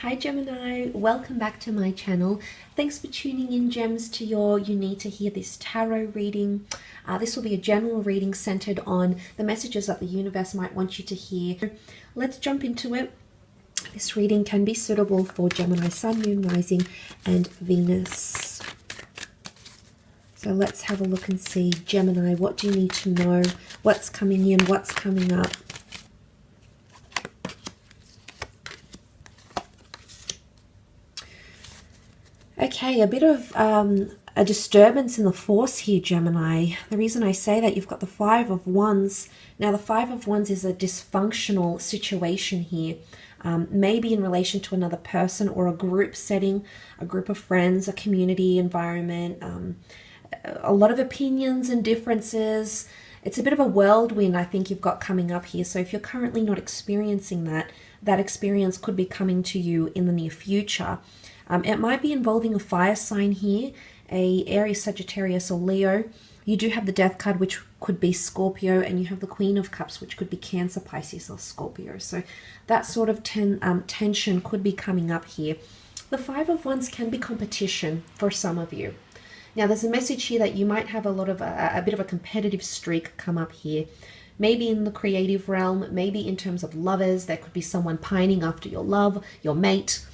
Hi Gemini, welcome back to my channel. Thanks for tuning in, Gems, to your You Need to Hear This tarot reading. This will be a general reading centered on the messages that the universe might want you to hear. Let's jump into it. This reading can be suitable for Gemini, Sun, Moon, Rising, and Venus. So let's have a look and see, Gemini, what do you need to know? What's coming in? What's coming up? Okay, a bit of a disturbance in the force here, Gemini. The reason I say that, you've got the Five of Wands. Now, the Five of Wands is a dysfunctional situation here. Maybe in relation to another person or a group setting, a group of friends, a community environment, a lot of opinions and differences. It's a bit of a whirlwind I think you've got coming up here. So if you're currently not experiencing that, that experience could be coming to you in the near future. It might be involving a fire sign here, a Aries, Sagittarius, or Leo. You do have the Death card, which could be Scorpio, and you have the Queen of Cups, which could be Cancer, Pisces, or Scorpio. So that sort of tension could be coming up here. The Five of Wands can be competition for some of you. Now, there's a message here that you might have a bit of a competitive streak come up here. Maybe in the creative realm, maybe in terms of lovers. There could be someone pining after your love, your mate.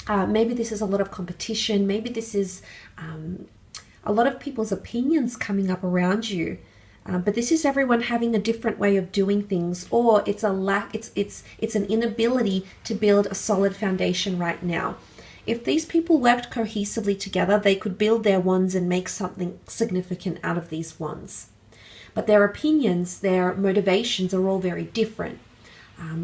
Maybe this is a lot of competition. Maybe this is a lot of people's opinions coming up around you. But this is everyone having a different way of doing things, or it's a lack. It's an inability to build a solid foundation right now. If these people worked cohesively together, they could build their wands and make something significant out of these wands. But their opinions, their motivations are all very different.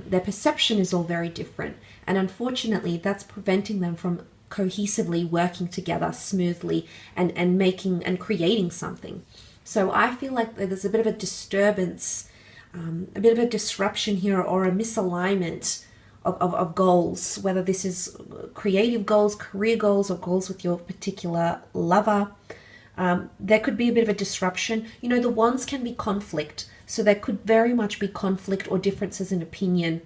Their perception is all very different. And unfortunately, that's preventing them from cohesively working together smoothly and making and creating something. So I feel like there's a bit of a disturbance, a bit of a disruption here, or a misalignment of goals, whether this is creative goals, career goals, or goals with your particular lover. There could be a bit of a disruption. You know, the wands can be conflict. So there could very much be conflict or differences in opinion,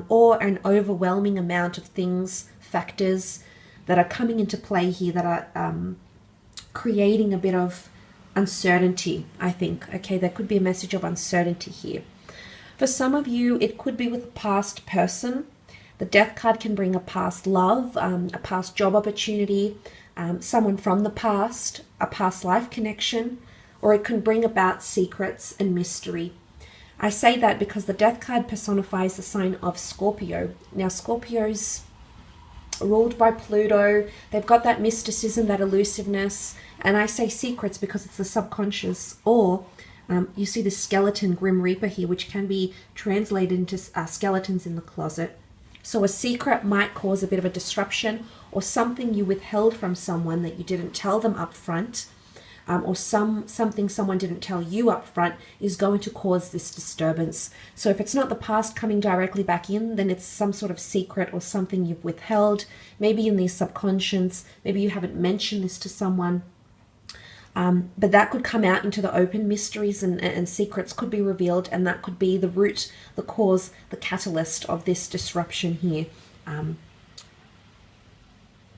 or an overwhelming amount of things, factors that are coming into play here that are creating a bit of uncertainty, I think. Okay, there could be a message of uncertainty here. For some of you, it could be with a past person. The Death card can bring a past love, a past job opportunity, someone from the past, a past life connection, or it can bring about secrets and mystery. I say that because the Death card personifies the sign of Scorpio. Now, Scorpio's ruled by Pluto. They've got that mysticism, that elusiveness. And I say secrets because it's the subconscious. Or you see the skeleton Grim Reaper here, which can be translated into skeletons in the closet. So a secret might cause a bit of a disruption, or something you withheld from someone that you didn't tell them up front. Or something someone didn't tell you up front is going to cause this disturbance. So if it's not the past coming directly back in, then it's some sort of secret or something you've withheld, maybe in the subconscious, maybe you haven't mentioned this to someone. But that could come out into the open. Mysteries and secrets could be revealed, and that could be the root, the cause, the catalyst of this disruption here.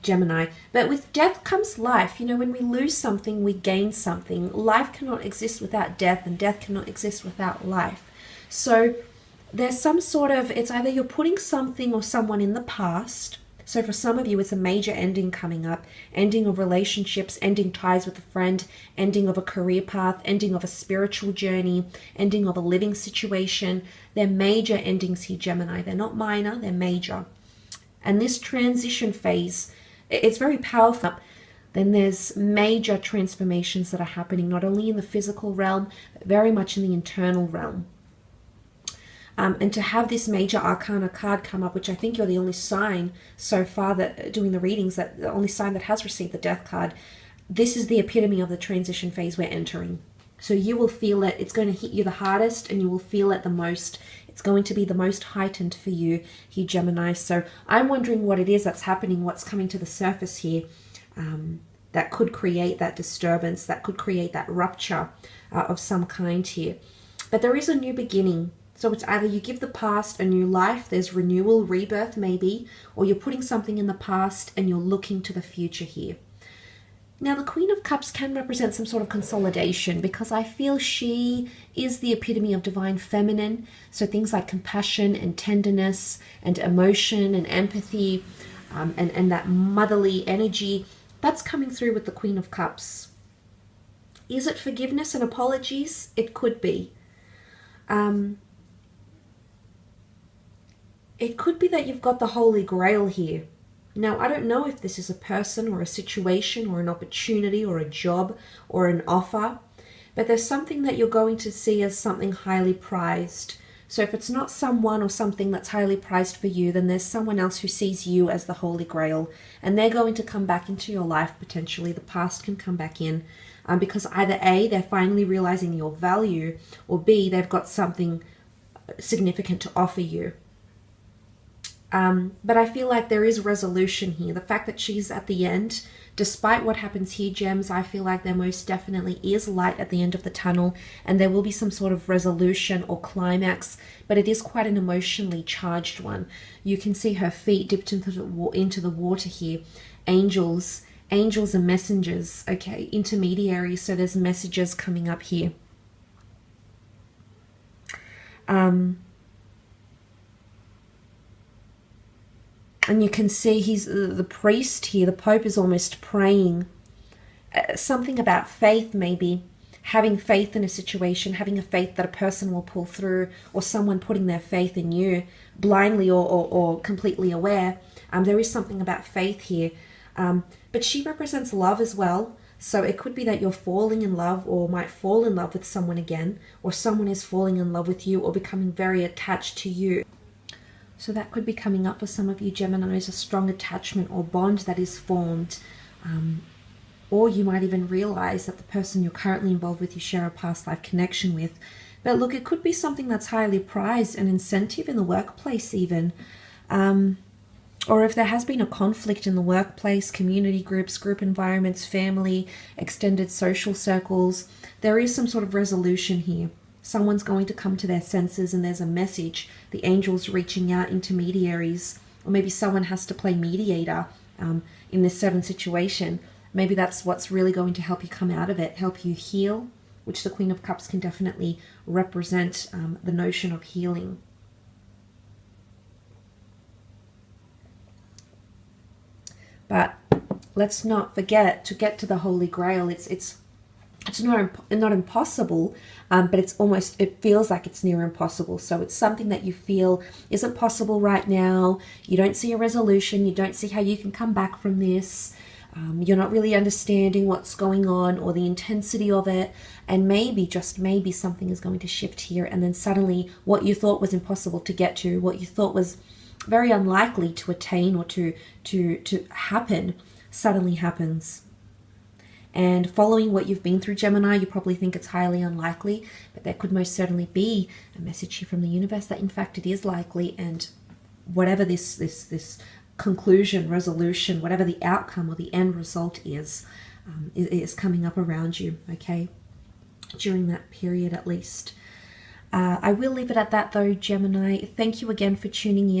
Gemini. But with death comes life. You know, when we lose something, we gain something. Life cannot exist without death, and death cannot exist without life. So there's some sort of, it's either you're putting something or someone in the past. So for some of you, it's a major ending coming up, ending of relationships, ending ties with a friend, ending of a career path, ending of a spiritual journey, ending of a living situation. They're major endings here, Gemini. They're not minor, they're major. And this transition phase, it's very powerful. Then there's major transformations that are happening, not only in the physical realm, but very much in the internal realm. And to have this major arcana card come up, which I think you're the only sign so far that doing the readings, that the only sign that has received the Death card, this is the epitome of the transition phase we're entering. So you will feel it. It's going to hit you the hardest, and you will feel it the most. It's going to be the most heightened for you here, Gemini. So I'm wondering what it is that's happening, what's coming to the surface here, that could create that disturbance, that could create that rupture of some kind here. But there is a new beginning. So it's either you give the past a new life, there's renewal, rebirth maybe, or you're putting something in the past and you're looking to the future here. Now, the Queen of Cups can represent some sort of consolidation, because I feel she is the epitome of divine feminine. So things like compassion and tenderness and emotion and empathy and that motherly energy, that's coming through with the Queen of Cups. Is it forgiveness and apologies? It could be. It could be that you've got the Holy Grail here. Now, I don't know if this is a person or a situation or an opportunity or a job or an offer, but there's something that you're going to see as something highly prized. So if it's not someone or something that's highly prized for you, then there's someone else who sees you as the Holy Grail, and they're going to come back into your life potentially. The past can come back in because either A, they're finally realizing your value, or B, they've got something significant to offer you. But I feel like there is resolution here. The fact that she's at the end, despite what happens here, gems, I feel like there most definitely is light at the end of the tunnel, and there will be some sort of resolution or climax, but it is quite an emotionally charged one. You can see her feet dipped into the water here. Angels and messengers, okay, intermediaries, so there's messages coming up here. And you can see he's the priest here. The Pope is almost praying. Something about faith, maybe. Having faith in a situation, having a faith that a person will pull through, or someone putting their faith in you, blindly or completely aware. There is something about faith here. But she represents love as well. So it could be that you're falling in love, or might fall in love with someone again, or someone is falling in love with you or becoming very attached to you. So that could be coming up for some of you Geminis, a strong attachment or bond that is formed. Or you might even realize that the person you're currently involved with, you share a past life connection with. But look, it could be something that's highly prized, an incentive in the workplace even. Or if there has been a conflict in the workplace, community groups, group environments, family, extended social circles, there is some sort of resolution here. Someone's going to come to their senses, and there's a message. The angels reaching out, intermediaries, or maybe someone has to play mediator in this certain situation. Maybe that's what's really going to help you come out of it, help you heal, which the Queen of Cups can definitely represent the notion of healing. But let's not forget to get to the Holy Grail. It's not impossible, but it feels like it's near impossible. So it's something that you feel isn't possible right now. You don't see a resolution. You don't see how you can come back from this. You're not really understanding what's going on or the intensity of it. And maybe, just maybe, something is going to shift here. And then suddenly what you thought was impossible to get to, what you thought was very unlikely to attain or to happen, suddenly happens. And following what you've been through, Gemini, you probably think it's highly unlikely, but there could most certainly be a message here from the universe that in fact it is likely, and whatever this conclusion, resolution, whatever the outcome or the end result is coming up around you, okay? During that period at least. I will leave it at that though, Gemini. Thank you again for tuning in.